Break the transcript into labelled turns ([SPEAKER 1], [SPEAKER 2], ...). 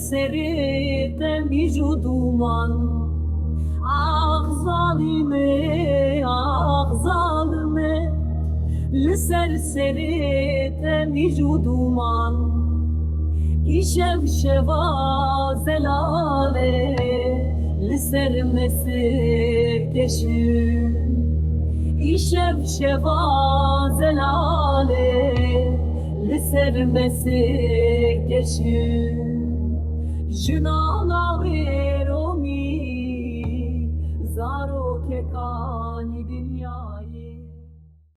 [SPEAKER 1] Serseri temicu duman. Ah zalime, ah zalime, serseri temicu duman. İşev şeva zelale, sermesik teşim. İşev şeva zelale, sermesik teşim. Jünaları